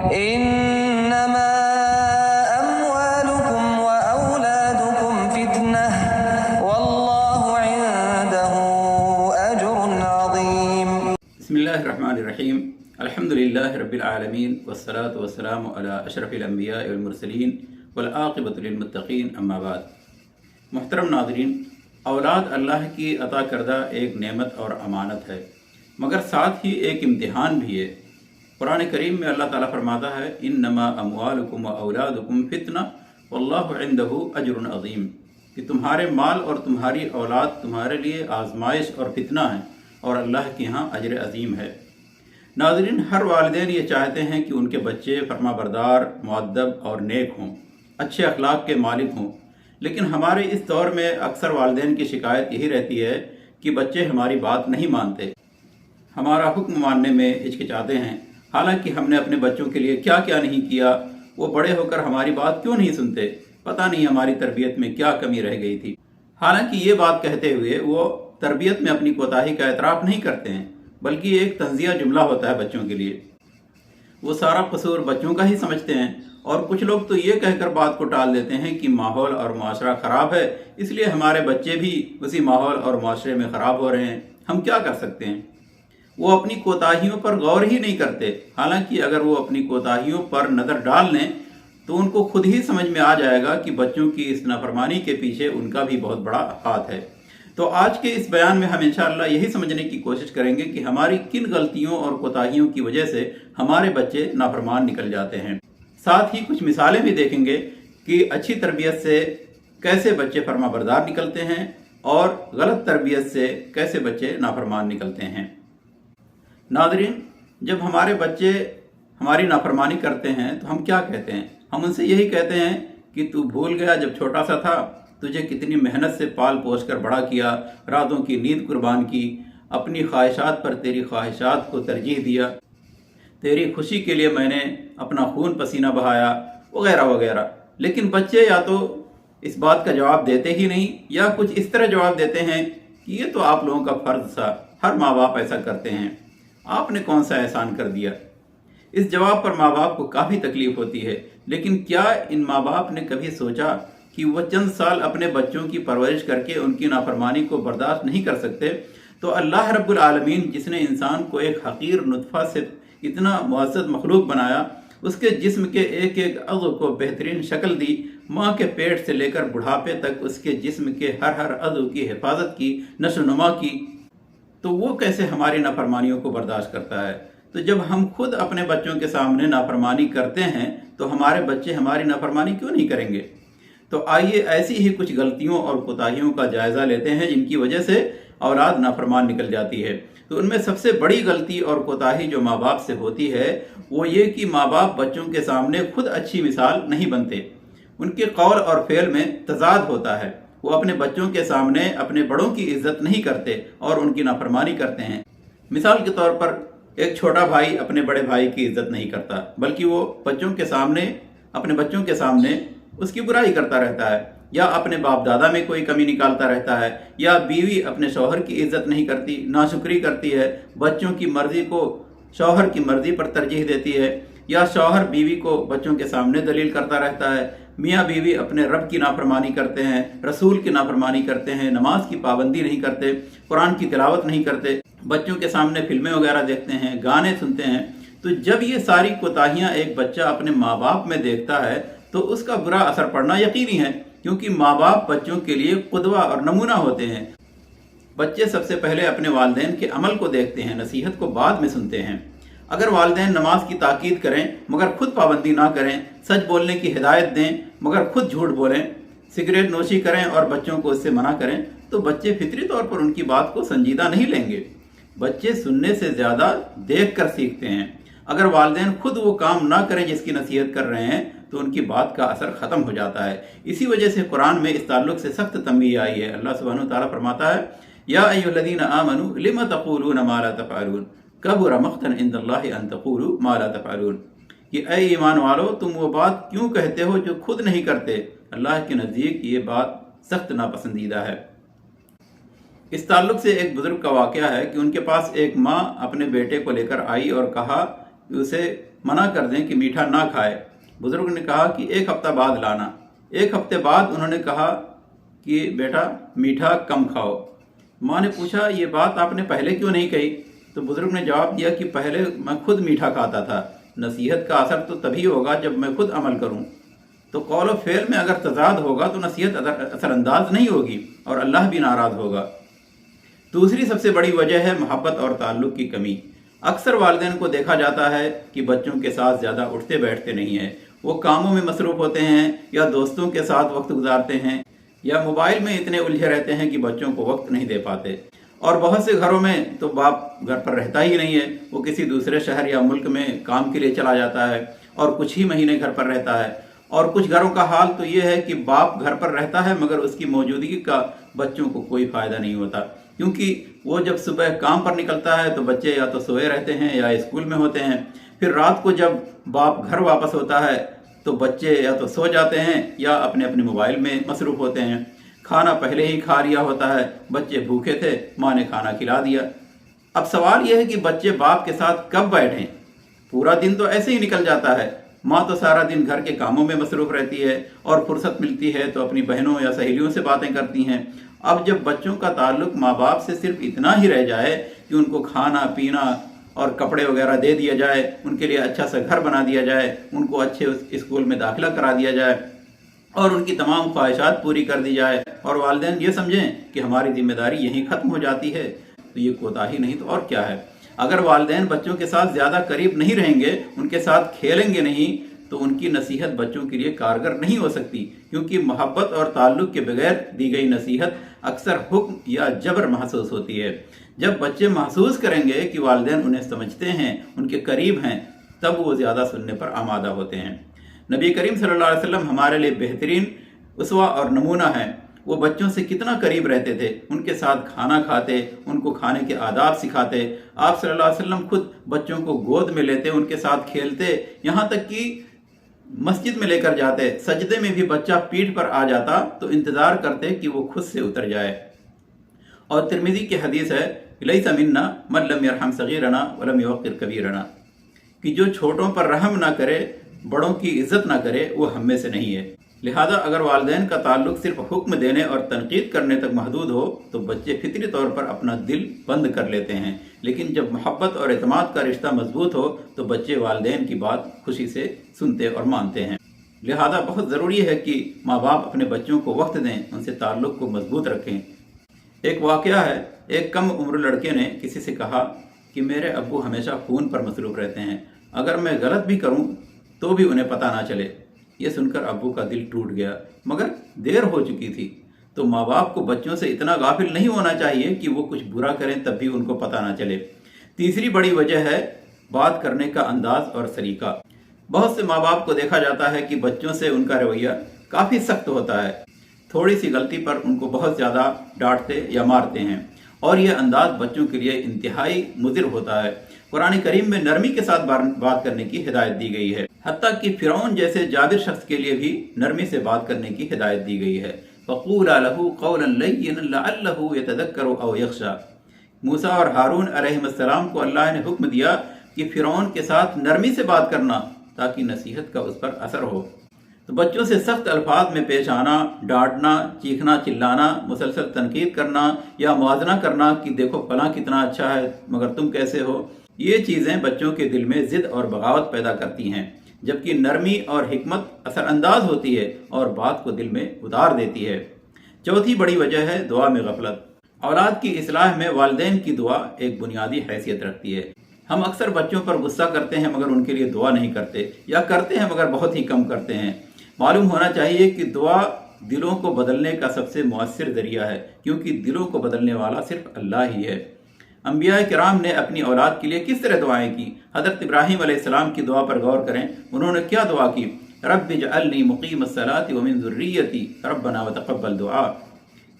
انما اموالكم واولادكم فتنة والله عنده اجر عظيم. بسم اللہ الرحمن الرحیم. الحمد للہ رب العالمین والصلاة والسلام علی اشرف الانبیاء والمرسلین والعاقبۃ للمتقین، اما بعد. محترم ناظرین، اولاد اللہ کی عطا کردہ ایک نعمت اور امانت ہے، مگر ساتھ ہی ایک امتحان بھی ہے. قرآن کریم میں اللہ تعالیٰ فرماتا ہے انما اموالکم و اولادکم فتنہ واللہ عندہ اجر عظیم، کہ تمہارے مال اور تمہاری اولاد تمہارے لیے آزمائش اور فتنہ ہیں اور اللہ کے ہاں اجر عظیم ہے. ناظرین، ہر والدین یہ چاہتے ہیں کہ ان کے بچے فرما بردار، مؤدب اور نیک ہوں، اچھے اخلاق کے مالک ہوں، لیکن ہمارے اس دور میں اکثر والدین کی شکایت یہی رہتی ہے کہ بچے ہماری بات نہیں مانتے، ہمارا حکم ماننے میں ہچکچاتے ہیں. حالانکہ ہم نے اپنے بچوں کے لیے کیا کیا نہیں کیا، وہ بڑے ہو کر ہماری بات کیوں نہیں سنتے، پتہ نہیں ہماری تربیت میں کیا کمی رہ گئی تھی. حالانکہ یہ بات کہتے ہوئے وہ تربیت میں اپنی کوتاہی کا اعتراف نہیں کرتے ہیں، بلکہ یہ ایک طنزیہ جملہ ہوتا ہے بچوں کے لیے. وہ سارا قصور بچوں کا ہی سمجھتے ہیں، اور کچھ لوگ تو یہ کہہ کر بات کو ٹال دیتے ہیں کہ ماحول اور معاشرہ خراب ہے، اس لیے ہمارے بچے بھی اسی ماحول اور معاشرے میں خراب ہو رہے ہیں، ہم کیا کر سکتے ہیں. وہ اپنی کوتاہیوں پر غور ہی نہیں کرتے. حالانکہ اگر وہ اپنی کوتاہیوں پر نظر ڈال لیں تو ان کو خود ہی سمجھ میں آ جائے گا کہ بچوں کی اس نافرمانی کے پیچھے ان کا بھی بہت بڑا ہاتھ ہے. تو آج کے اس بیان میں ہم انشاءاللہ یہی سمجھنے کی کوشش کریں گے کہ ہماری کن غلطیوں اور کوتاہیوں کی وجہ سے ہمارے بچے نافرمان نکل جاتے ہیں. ساتھ ہی کچھ مثالیں بھی دیکھیں گے کہ اچھی تربیت سے کیسے بچے فرما بردار نکلتے ہیں اور غلط تربیت سے کیسے بچے نافرمان نکلتے ہیں. ناظرین، جب ہمارے بچے ہماری نافرمانی کرتے ہیں تو ہم کیا کہتے ہیں؟ ہم ان سے یہی کہتے ہیں کہ تو بھول گیا جب چھوٹا سا تھا، تجھے کتنی محنت سے پال پوس کر بڑا کیا، راتوں کی نیند قربان کی، اپنی خواہشات پر تیری خواہشات کو ترجیح دیا، تیری خوشی کے لیے میں نے اپنا خون پسینہ بہایا، وغیرہ وغیرہ. لیکن بچے یا تو اس بات کا جواب دیتے ہی نہیں، یا کچھ اس طرح جواب دیتے ہیں کہ یہ تو آپ لوگوں کا فرض تھا، ہر ماں باپ ایسا کرتے ہیں، آپ نے کون سا احسان کر دیا. اس جواب پر ماں باپ کو کافی تکلیف ہوتی ہے. لیکن کیا ان ماں باپ نے کبھی سوچا کہ وہ چند سال اپنے بچوں کی پرورش کر کے ان کی نافرمانی کو برداشت نہیں کر سکتے، تو اللہ رب العالمین جس نے انسان کو ایک حقیر نطفہ سے اتنا معزز مخلوق بنایا، اس کے جسم کے ایک ایک عضو کو بہترین شکل دی، ماں کے پیٹ سے لے کر بڑھاپے تک اس کے جسم کے ہر عضو کی حفاظت کی، نشو و نما کی، تو وہ کیسے ہماری نافرمانیوں کو برداشت کرتا ہے؟ تو جب ہم خود اپنے بچوں کے سامنے نافرمانی کرتے ہیں تو ہمارے بچے ہماری نافرمانی کیوں نہیں کریں گے؟ تو آئیے ایسی ہی کچھ غلطیوں اور کوتاہیوں کا جائزہ لیتے ہیں جن کی وجہ سے اولاد نافرمان نکل جاتی ہے. تو ان میں سب سے بڑی غلطی اور کوتاہی جو ماں باپ سے ہوتی ہے وہ یہ کہ ماں باپ بچوں کے سامنے خود اچھی مثال نہیں بنتے. ان کے قول اور فعل میں تضاد ہوتا ہے. وہ اپنے بچوں کے سامنے اپنے بڑوں کی عزت نہیں کرتے اور ان کی نافرمانی کرتے ہیں. مثال کے طور پر ایک چھوٹا بھائی اپنے بڑے بھائی کی عزت نہیں کرتا، بلکہ وہ اپنے بچوں کے سامنے اس کی برائی کرتا رہتا ہے، یا اپنے باپ دادا میں کوئی کمی نکالتا رہتا ہے، یا بیوی اپنے شوہر کی عزت نہیں کرتی، ناشکری کرتی ہے، بچوں کی مرضی کو شوہر کی مرضی پر ترجیح دیتی ہے، یا شوہر بیوی کو بچوں کے سامنے دلیل کرتا رہتا ہے. میاں بیوی اپنے رب کی نافرمانی کرتے ہیں، رسول کی نافرمانی کرتے ہیں، نماز کی پابندی نہیں کرتے، قرآن کی تلاوت نہیں کرتے، بچوں کے سامنے فلمیں وغیرہ دیکھتے ہیں، گانے سنتے ہیں. تو جب یہ ساری کوتاہیاں ایک بچہ اپنے ماں باپ میں دیکھتا ہے تو اس کا برا اثر پڑنا یقینی ہے، کیونکہ ماں باپ بچوں کے لیے قدوہ اور نمونہ ہوتے ہیں. بچے سب سے پہلے اپنے والدین کے عمل کو دیکھتے ہیں، نصیحت کو بعد میں سنتے ہیں. اگر والدین نماز کی تاکید کریں مگر خود پابندی نہ کریں، سچ بولنے کی ہدایت دیں مگر خود جھوٹ بولیں، سگریٹ نوشی کریں اور بچوں کو اس سے منع کریں، تو بچے فطری طور پر ان کی بات کو سنجیدہ نہیں لیں گے. بچے سننے سے زیادہ دیکھ کر سیکھتے ہیں. اگر والدین خود وہ کام نہ کریں جس کی نصیحت کر رہے ہیں تو ان کی بات کا اثر ختم ہو جاتا ہے. اسی وجہ سے قرآن میں اس تعلق سے سخت تنبیہ آئی ہے. اللہ سبحانہ وتعالیٰ فرماتا ہے یا ایھا الذین آمنوا لم تقولون ما لا تفعلون کبر مقتا عند اللہ ان تقولوا ما لا تفعلون، کہ اے ایمان والو تم وہ بات کیوں کہتے ہو جو خود نہیں کرتے، اللہ کے نزدیک یہ بات سخت ناپسندیدہ ہے. اس تعلق سے ایک بزرگ کا واقعہ ہے کہ ان کے پاس ایک ماں اپنے بیٹے کو لے کر آئی اور کہا उसे मना कर दें कि मीठा ना खाए। बुजुर्ग ने कहा कि 1 हफ्ता बाद लाना। 1 हफ्ते बाद उन्होंने कहा कि बेटा मीठा कम खाओ। माँ ने पूछा ये बात आपने पहले क्यों नहीं कही? तो बुजुर्ग ने जवाब दिया कि पहले मैं खुद मीठा खाता था, नसीहत का असर तो तभी होगा जब मैं खुद अमल करूं। तो कौल और फेल में अगर तजाद होगा तो नसीहत असरअंदाज नहीं होगी और अल्लाह भी नाराज़ होगा। दूसरी सबसे बड़ी वजह है मोहब्बत और ताल्लुक़ की कमी। अक्सर वालिदैन को देखा जाता है कि बच्चों के साथ ज़्यादा उठते बैठते नहीं हैं, वो कामों में मसरूफ़ होते हैं या दोस्तों के साथ वक्त गुजारते हैं या मोबाइल में इतने उलझे रहते हैं कि बच्चों को वक्त नहीं दे पाते। और बहुत से घरों में तो बाप घर पर रहता ही नहीं है, वो किसी दूसरे शहर या मुल्क में काम के लिए चला जाता है और कुछ ही महीने घर पर रहता है। और कुछ घरों का हाल तो ये है कि बाप घर पर रहता है मगर उसकी मौजूदगी का बच्चों को कोई फ़ायदा नहीं होता, क्योंकि वो जब सुबह काम पर निकलता है तो बच्चे या तो सोए रहते हैं या स्कूल में होते हैं। फिर रात को जब बाप घर वापस होता है तो बच्चे या तो सो जाते हैं या अपने अपने मोबाइल में मसरूफ़ होते हैं। खाना पहले ही खा लिया होता है, बच्चे भूखे थे, माँ ने खाना खिला दिया। अब सवाल यह है कि बच्चे बाप के साथ कब बैठें? पूरा दिन तो ऐसे ही निकल जाता है। माँ तो सारा दिन घर के कामों में मसरूफ़ रहती है और फुर्सत मिलती है तो अपनी बहनों या सहेलियों से बातें करती हैं। अब जब बच्चों का ताल्लुक़ माँ बाप से सिर्फ इतना ही रह जाए कि उनको खाना पीना और कपड़े वगैरह दे दिया जाए, उनके लिए अच्छा सा घर बना दिया जाए, उनको अच्छे स्कूल में दाखिला करा दिया जाए और उनकी तमाम ख्वाहिशात पूरी कर दी जाए और वालिदैन ये समझें कि हमारी जिम्मेदारी यहीं ख़त्म हो जाती है, तो ये कोताही नहीं तो और क्या है। अगर वालिदैन बच्चों के साथ ज़्यादा करीब नहीं रहेंगे, उनके साथ खेलेंगे नहीं, तो उनकी नसीहत बच्चों के लिए कारगर नहीं हो सकती, क्योंकि मोहब्बत और ताल्लुक़ के बगैर दी गई नसीहत अक्सर हुक्म या जबर महसूस होती है। जब बच्चे महसूस करेंगे कि वालिदैन उन्हें समझते हैं, उनके करीब हैं, तब वो ज़्यादा सुनने पर आमादा होते हैं। नबी करीम सल्लल्लाहु अलैहि वसल्लम हमारे लिए बेहतरीन उसवा और नमूना हैं। वो बच्चों से कितना करीब रहते थे, उनके साथ खाना खाते, उनको खाने के आदाब सिखाते। आप सल्लल्लाहु अलैहि वसल्लम खुद बच्चों को गोद में लेते, उनके साथ खेलते, यहाँ तक कि मस्जिद में लेकर जाते। सजदे में भी बच्चा पीठ पर आ जाता तो इंतज़ार करते कि वो खुद से उतर जाए। और तिरमिज़ी की हदीस है, लैसा मिन्ना मन लम यरहम सगीरना वलम युक़्क़िर कबीरना, कि जो छोटों पर रहम ना करे, बड़ों की इज्जत ना करे, वो हम में से नहीं है। लिहाजा अगर वालिदैन का ताल्लुक़ सिर्फ हुक्म देने और तनकीद करने तक महदूद हो तो बच्चे फितरी तौर पर अपना दिल बंद कर लेते हैं, लेकिन जब मोहब्बत और एतमाद का रिश्ता मजबूत हो तो बच्चे वालिदैन की बात खुशी से सुनते और मानते हैं। लिहाजा बहुत ज़रूरी है कि माँ बाप अपने बच्चों को वक्त दें, उनसे ताल्लुक़ को मजबूत रखें। एक वाक़या है, एक कम उम्र लड़के ने किसी से कहा कि मेरे अब्बू हमेशा फ़ोन पर मसरूफ़ रहते हैं, अगर मैं गलत भी करूं तो भी उन्हें पता ना चले। ये सुनकर अब्बू का दिल टूट गया, मगर देर हो चुकी थी। तो माँ बाप को बच्चों से इतना गाफिल नहीं होना चाहिए कि वो कुछ बुरा करें तब भी उनको पता ना चले। तीसरी बड़ी वजह है बात करने का अंदाज और सलीका। बहुत से माँ बाप को देखा जाता है कि बच्चों से उनका रवैया काफ़ी सख्त होता है, थोड़ी सी गलती पर उनको बहुत ज़्यादा डांटते या मारते हैं और यह अंदाज बच्चों के लिए इंतहाई मुज़िर होता है। कुरान करीम में नरमी के साथ बात करने की हिदायत दी गई है, हत्ता कि फिरौन जैसे जाबिर शख्स के लिए भी नरमी से बात करने की हिदायत दी गई है। फ़क़ूला लहू क़ौलन लय्यिनन लअल्लहु यतज़क्करु औ यख़्शा। मूसा और हारून अलैहिस्सलाम को अल्लाह ने हुक्म दिया कि फिरौन के साथ नरमी से बात करना ताकि नसीहत का उस पर असर हो। तो बच्चों से सख्त अल्फाज में पेश आना, डांटना, चीखना, चिल्लाना, मुसलसल तनकीद करना या मुआजना करना कि देखो फलां कितना अच्छा है मगर तुम कैसे हो, ये चीज़ें बच्चों के दिल में ज़िद और बगावत पैदा करती हैं, जबकि नरमी और हिकमत असरअंदाज होती है और बात को दिल में उतार देती है। चौथी बड़ी वजह है दुआ में गफलत। औलाद की इस्लाह में वालिदैन की दुआ एक बुनियादी हैसियत रखती है। हम अक्सर बच्चों पर गुस्सा करते हैं मगर उनके लिए दुआ नहीं करते, या करते हैं मगर बहुत ही कम करते हैं। मालूम होना चाहिए कि दुआ दिलों को बदलने का सबसे मुअस्सिर ज़रिया है, क्योंकि दिलों को बदलने वाला सिर्फ अल्लाह ही है। अंबिया किराम ने अपनी औलाद के लिए किस तरह दुआएं की। हज़रत इब्राहीम अलैहिस्सलाम की दुआ पर गौर करें, उन्होंने क्या दुआ की, रब्बि जअलनी मुक़ीमस्सलाति व मिन ज़ुर्रिय्यती रब्बना व तक़ब्बल दुआ,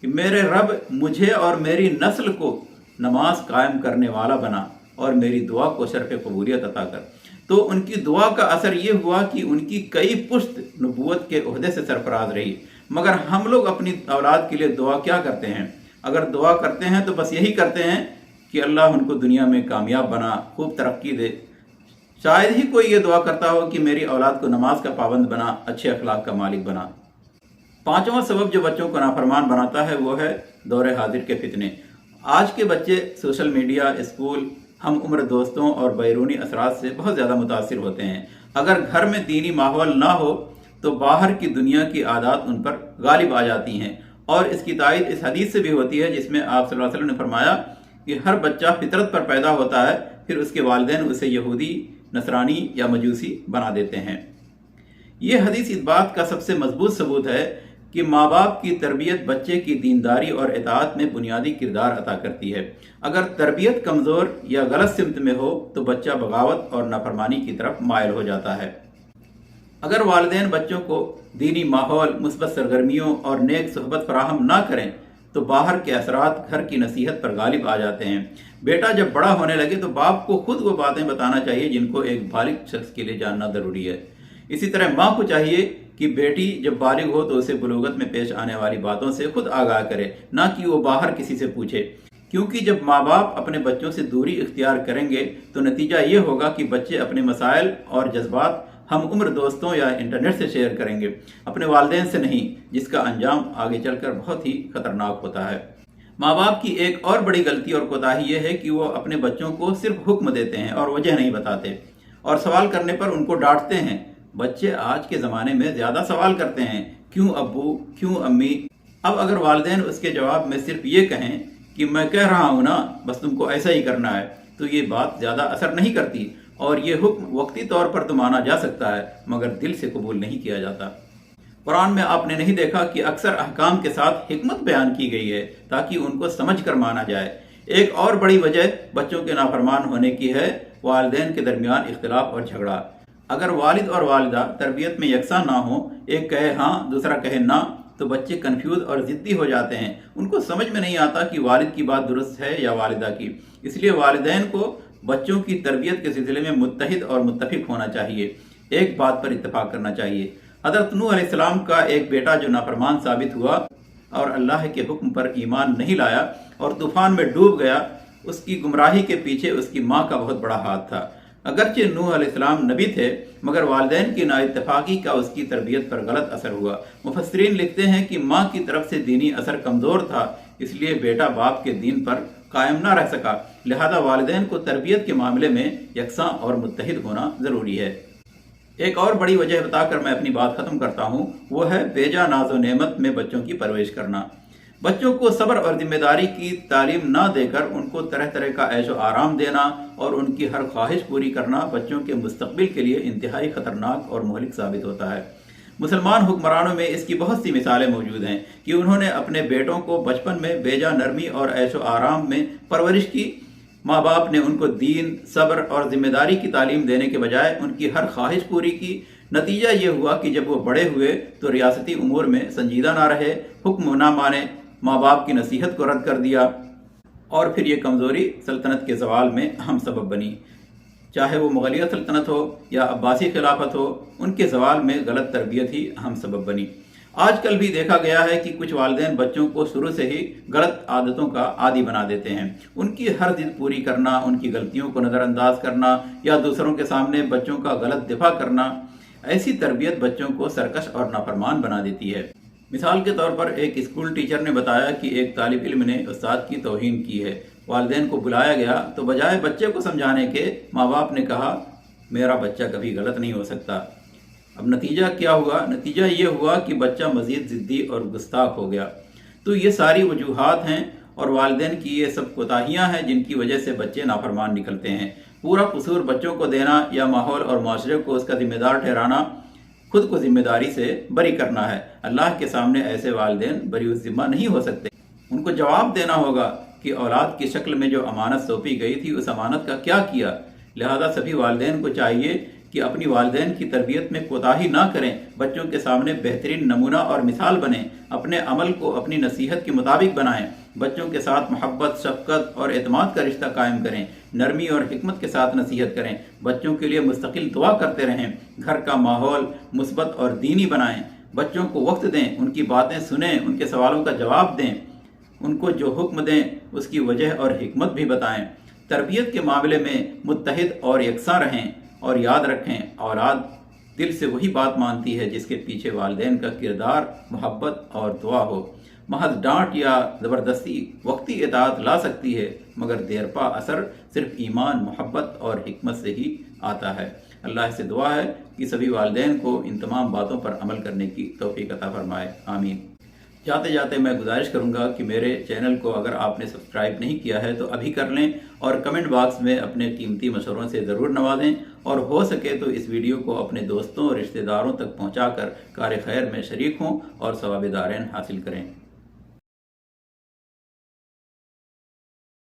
कि मेरे रब मुझे और मेरी नस्ल को नमाज कायम करने वाला बना और मेरी दुआ को शर्फ़ कबूलियत अता कर। तो उनकी दुआ का असर ये हुआ कि उनकी कई पुश्त नबूवत के ओहदे से सरफराज रही। मगर हम लोग अपनी औलाद के लिए दुआ क्या करते हैं? अगर दुआ करते हैं तो बस यही करते हैं कि अल्लाह उनको दुनिया में कामयाब बना, खूब तरक्की दे, शायद ही कोई ये दुआ करता हो कि मेरी औलाद को नमाज का पाबंद बना, अच्छे अखलाक का मालिक बना। पांचवा सबब जो बच्चों को नाफरमान बनाता है वो है दौरे हाजिर के फितने। आज के बच्चे सोशल मीडिया, स्कूल, हम उम्र दोस्तों और बैरूनी असरात से बहुत ज़्यादा मुतासिर होते हैं। अगर घर में दीनी माहौल ना हो तो बाहर की दुनिया की आदत उन पर गालिब आ जाती हैं, और इसकी तायद इस हदीस से भी होती है जिसमें आप सल्लल्लाहु अलैहि वसल्लम ने फरमाया कि हर बच्चा फितरत पर पैदा होता है, फिर उसके वालिदैन उसे यहूदी, नसरानी या मजूसी बना देते हैं। ये हदीस इस बात का सबसे मजबूत सबूत है कि माँ बाप की तरबियत बच्चे की दीनदारी और इताअत में बुनियादी किरदार अदा करती है। अगर तरबियत कमज़ोर या गलत सिमत में हो तो बच्चा बगावत और नाफरमानी की तरफ मायल हो जाता है। अगर वालिदैन बच्चों को दीनी माहौल, मुस्बत सरगर्मियों और नेक सोहबत फराहम ना करें तो बाहर के असरात घर की नसीहत पर गालिब आ जाते हैं। बेटा जब बड़ा होने लगे तो बाप को खुद वो बातें बताना चाहिए जिनको एक बालिग शख्स के लिए जानना ज़रूरी है। इसी तरह माँ को चाहिए कि बेटी जब बालिग हो तो उसे बुलूगत में पेश आने वाली बातों से खुद आगाह करे, ना कि वो बाहर किसी से पूछे। क्योंकि जब माँ बाप अपने बच्चों से दूरी इख्तियार करेंगे तो नतीजा ये होगा कि बच्चे अपने मसाइल और जज्बात हम उम्र दोस्तों या इंटरनेट से शेयर करेंगे, अपने वालिदैन से नहीं, जिसका अंजाम आगे चलकर बहुत ही खतरनाक होता है। माँ बाप की एक और बड़ी गलती और कोताही ये है कि वो अपने बच्चों को सिर्फ हुक्म देते हैं और वजह नहीं बताते, और सवाल करने पर उनको डांटते हैं। बच्चे आज के ज़माने में ज़्यादा सवाल करते हैं, क्यों अब्बू, क्यों अम्मी। अब अगर वालिदैन उसके जवाब में सिर्फ ये कहें कि मैं कह रहा हूँ ना, बस तुमको ऐसा ही करना है, तो ये बात ज़्यादा असर नहीं करती, और ये हुक्म वक्ती तौर पर तो माना जा सकता है मगर दिल से कबूल नहीं किया जाता। कुरान में आपने नहीं देखा कि अक्सर अहकाम के साथ हिकमत बयान की गई है ताकि उनको समझ कर माना जाए। एक और बड़ी वजह बच्चों के नाफरमान होने की है वालिदैन के दरमियान इख्तिलाफ और झगड़ा। अगर वालिद और वालिदा तरबियत में यकसा ना हो, एक कहे हाँ दूसरा कहे ना, तो बच्चे कंफ्यूज और ज़िद्दी हो जाते हैं। उनको समझ में नहीं आता कि वालिद की बात दुरुस्त है या वालिदा की। इसलिए वालिदैन को बच्चों की तरबियत के सिलसिले में मुत्तहिद और मुत्तफिक होना चाहिए, एक बात पर इत्तेफाक करना चाहिए। हज़रत नूह अलैहिस्सलाम का एक बेटा जो नाफरमान साबित हुआ और अल्लाह के हुक्म पर ईमान नहीं लाया और तूफान में डूब गया, उसकी गुमराही के पीछे उसकी माँ का बहुत बड़ा हाथ था। अगरचे नूह अलैहिस्सलाम नबी थे मगर वालिदैन की नाइत्तेफाकी का उसकी तरबियत पर गलत असर हुआ। मुफस्सिरीन लिखते हैं कि माँ की तरफ से दीनी असर कमज़ोर था, इसलिए बेटा बाप के दीन पर कायम ना रह सका। लिहाजा वालिदैन को तरबियत के मामले में यकसा और मुत्तहिद होना ज़रूरी है। एक और बड़ी वजह बताकर मैं अपनी बात ख़त्म करता हूँ, वो है बेजा नाज़ो नेमत में बच्चों की परवरिश करना। बच्चों को सब्र और जिम्मेदारी की तालीम ना देकर उनको तरह तरह का ऐशो आराम देना और उनकी हर ख्वाहिश पूरी करना बच्चों के मुस्तकबिल के लिए इंतहाई ख़तरनाक और मुहलिक साबित होता है। मुसलमान हुक्मरानों में इसकी बहुत सी मिसालें मौजूद हैं कि उन्होंने अपने बेटों को बचपन में बेजा नरमी और ऐशो आराम में परवरिश की। माँ बाप ने उनको दीन, सब्र और जिम्मेदारी की तालीम देने के बजाय उनकी हर ख्वाहिश पूरी की। नतीजा ये हुआ कि जब वो बड़े हुए तो रियासती उमूर में संजीदा ना रहे, हुक्म ना माने, माँ बाप की नसीहत को रद्द कर दिया, और फिर ये कमज़ोरी सल्तनत के ज़वाल में अहम सबब बनी। चाहे वो मुग़लिया सल्तनत हो या अब्बासी खिलाफत हो, उनके ज़वाल में गलत तरबियत ही अहम सबब बनी। आजकल भी देखा गया है कि कुछ वालिदैन बच्चों को शुरू से ही गलत आदतों का आदी बना देते हैं। उनकी हर जिद पूरी करना, उनकी गलतियों को नज़रअंदाज करना या दूसरों के सामने बच्चों का गलत दिफा करना, ऐसी तरबियत बच्चों को सरकश और नाफरमान बना देती है। मिसाल के तौर पर एक स्कूल टीचर ने बताया कि एक तालिब इल्म ने उस्ताद की तौहीन की है। वालिदैन को बुलाया गया तो बजाय बच्चे को समझाने के माँ बाप ने कहा मेरा बच्चा कभी गलत नहीं हो सकता। अब नतीजा क्या हुआ? नतीजा ये हुआ कि बच्चा मज़ीद ज़िद्दी और गुस्ताख हो गया। तो ये सारी वजूहात हैं और वालिदैन की ये सब कोताहियाँ हैं जिनकी वजह से बच्चे नाफरमान निकलते हैं। पूरा कसूर बच्चों को देना या माहौल और माशरे को उसका जिम्मेदार ठहराना खुद को जिम्मेदारी से बरी करना है। अल्लाह के सामने ऐसे वालिदैन बरी ज़िम्मा नहीं हो सकते। उनको जवाब देना होगा कि औलाद की शक्ल में जो अमानत सौंपी गई थी उस अमानत का क्या किया। लिहाजा सभी वालिदैन को चाहिए कि अपनी वालिदैन की तरबियत में कोताही ना करें, बच्चों के सामने बेहतरीन नमूना और मिसाल बनें, अपने अमल को अपनी नसीहत के मुताबिक बनाएं, बच्चों के साथ मोहब्बत, शफ़क़त और एतमाद का रिश्ता कायम करें, नरमी और हिकमत के साथ नसीहत करें, बच्चों के लिए मुस्तकिल दुआ करते रहें, घर का माहौल मुस्बत और दीनी बनाएं, बच्चों को वक्त दें, उनकी बातें सुनें, उनके सवालों का जवाब दें, उनको जो हुक्म दें उसकी वजह और हिकमत भी बताएं। तरबियत के मामले में मुत्तहिद और यकसा रहें اور یاد رکھیں اولاد دل سے وہی بات مانتی ہے جس کے پیچھے والدین کا کردار، محبت اور دعا ہو۔ محض ڈانٹ یا زبردستی وقتی اطاعت لا سکتی ہے، مگر دیرپا اثر صرف ایمان، محبت اور حکمت سے ہی آتا ہے۔ اللہ سے دعا ہے کہ سبھی والدین کو ان تمام باتوں پر عمل کرنے کی توفیق عطا فرمائے، آمین۔ جاتے جاتے میں گزارش کروں گا کہ میرے چینل کو اگر آپ نے سبسکرائب نہیں کیا ہے تو ابھی کر لیں، اور کمنٹ باکس میں اپنے قیمتی مشوروں سے ضرور نوازیں، اور ہو سکے تو اس ویڈیو کو اپنے دوستوں اور رشتہ داروں تک پہنچا کر کار خیر میں شریک ہوں اور ثواب دارین حاصل کریں۔